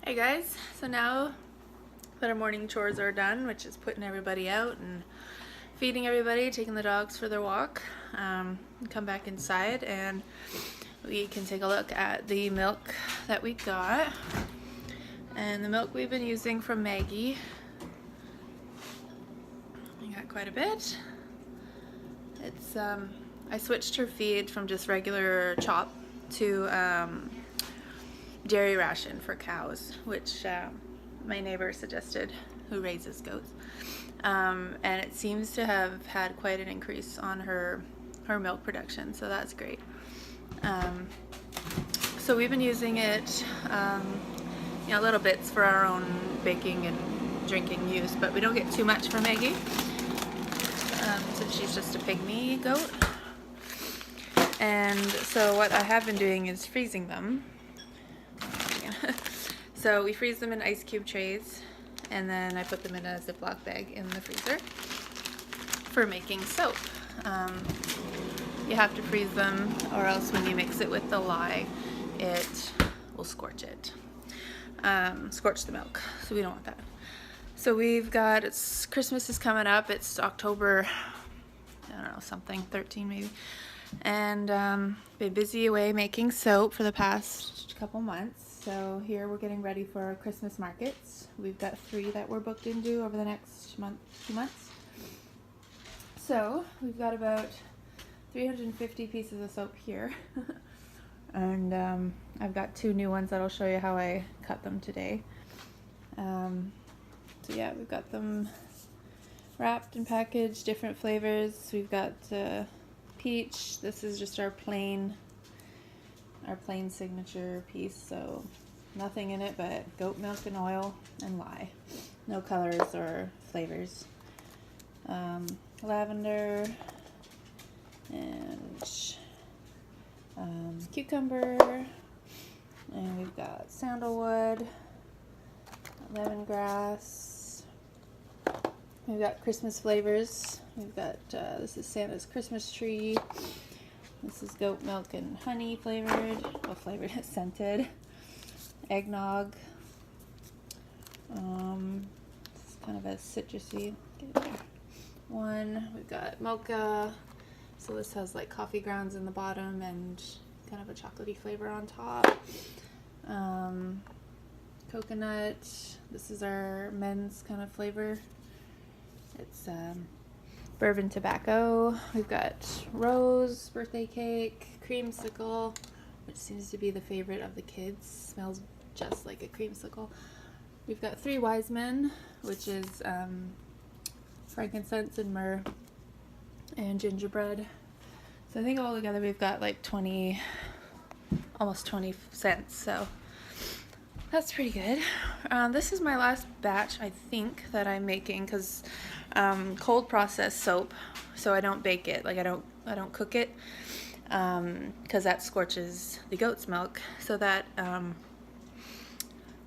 Hey guys, so now that our morning chores are done, which is putting everybody out and feeding everybody, taking the dogs for their walk, come back inside and we can take a look at the milk that we got. And the milk we've been using from Maggie, we got quite a bit. It's I switched her feed from just regular chop to dairy ration for cows, which my neighbor suggested, who raises goats, and it seems to have had quite an increase on her milk production, so that's great. So we've been using it, little bits for our own baking and drinking use, but we don't get too much from Maggie, since she's just a pygmy goat. And so what I have been doing is freezing them. So we freeze them in ice cube trays, and then I put them in a Ziploc bag in the freezer for making soap. You have to freeze them, or else when you mix it with the lye, it will scorch it. Scorch the milk, so we don't want that. So we've got, Christmas is coming up, it's October, I don't know, something, 13 maybe. And been busy away making soap for the past couple months. So here we're getting ready for our Christmas markets. We've got 3 that we're booked into over the next 2 months. So we've got about 350 pieces of soap here. And I've got 2 new ones that I'll show you how I cut them today. So yeah, we've got them wrapped and packaged, different flavors. We've got peach. This is just our plain signature piece, so nothing in it but goat milk and oil and lye. No colors or flavors. Lavender and cucumber, and we've got sandalwood, lemongrass. We've got Christmas flavors. We've got this is Santa's Christmas tree. This is goat milk and honey flavored. Well, flavored, scented. Eggnog. This is kind of a citrusy. Get it there. One. We've got mocha. So this has like coffee grounds in the bottom and kind of a chocolatey flavor on top. Coconut. This is our men's kind of flavor. It's bourbon tobacco. We've got rose, birthday cake, creamsicle, which seems to be the favorite of the kids. Smells just like a creamsicle. We've got 3 wise men, which is frankincense and myrrh and gingerbread. So I think all together we've got like almost 20 cents. So that's pretty good. This is my last batch, I think, that I'm making, because cold process soap, so I don't bake it. Like I don't cook it, because that scorches the goat's milk. So that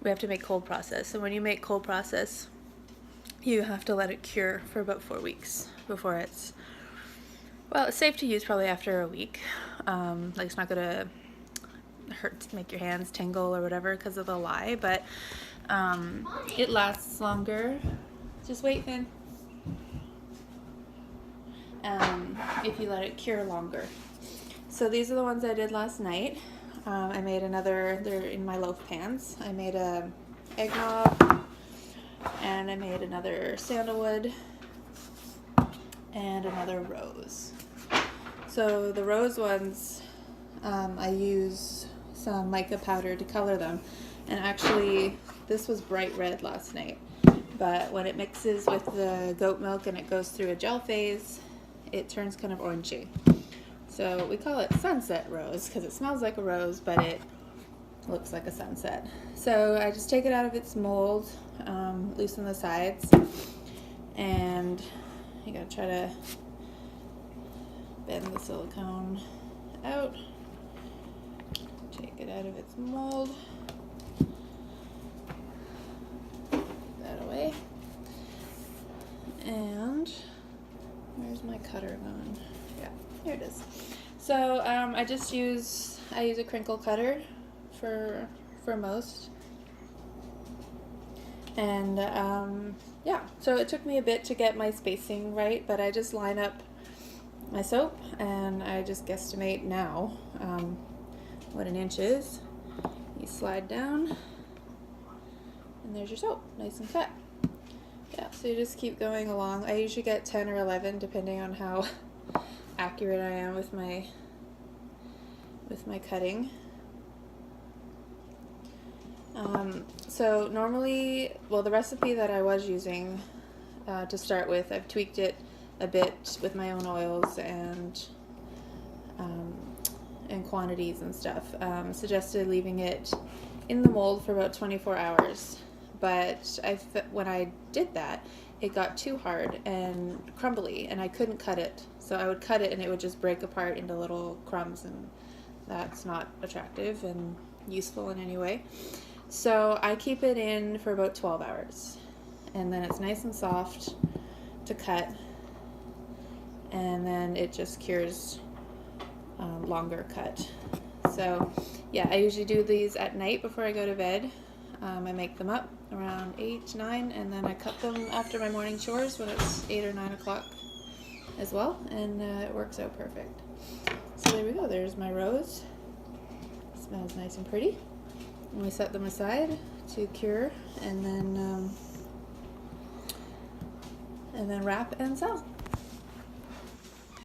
we have to make cold process. So when you make cold process, you have to let it cure for about 4 weeks before it's safe to use probably after a week. Like it's not gonna hurt to make your hands tingle or whatever because of the lye, but it lasts longer. Just wait, Finn. If you let it cure longer. So these are the ones I did last night. I made another, they're in my loaf pans. I made a eggnog, and I made another sandalwood, and another rose. So the rose ones, I use some mica powder to color them, and actually this was bright red last night, but when it mixes with the goat milk and it goes through a gel phase, it turns kind of orangey. So we call it sunset rose because it smells like a rose, but it looks like a sunset. So I just take it out of its mold, loosen the sides, and you gotta try to bend the silicone out. Take it out of its mold. Put that away. And where's my cutter gone? Yeah, here it is. So I use a crinkle cutter for most. And yeah, so it took me a bit to get my spacing right, but I just line up my soap and I just guesstimate now what an inch is. You slide down and there's your soap, nice and cut. Yeah, so you just keep going along. I usually get 10 or 11 depending on how accurate I am with my cutting. So normally, well, the recipe that I was using to start with, I've tweaked it a bit with my own oils and quantities and stuff. Suggested leaving it in the mold for about 24 hours. But when I did that, it got too hard and crumbly, and I couldn't cut it. So I would cut it and it would just break apart into little crumbs, and that's not attractive and useful in any way. So I keep it in for about 12 hours, and then it's nice and soft to cut, and then it just cures longer cut. So yeah, I usually do these at night before I go to bed. I make them up around 8, 9, and then I cut them after my morning chores when it's 8 or 9 o'clock as well, and it works out perfect. So there we go, there's my rose. Smells nice and pretty. And we set them aside to cure, and then wrap and sell.